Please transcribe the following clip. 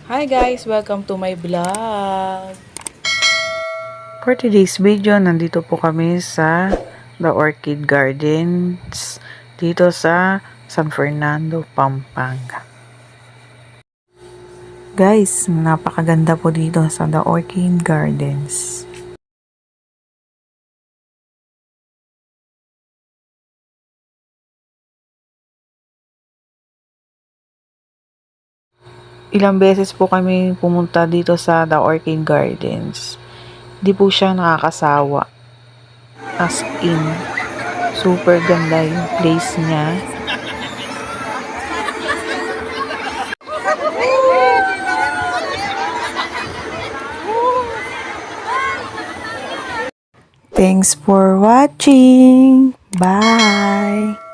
Hi guys! Welcome to my vlog! For today's video, nandito po kami sa The Orchid Gardens dito sa San Fernando, Pampanga. Guys, napakaganda po dito sa The Orchid Gardens. Ilang beses po kami pumunta dito sa The Orchid Gardens. Di po siya nakakasawa. As in, super ganda yung place niya. Thanks for watching. Bye.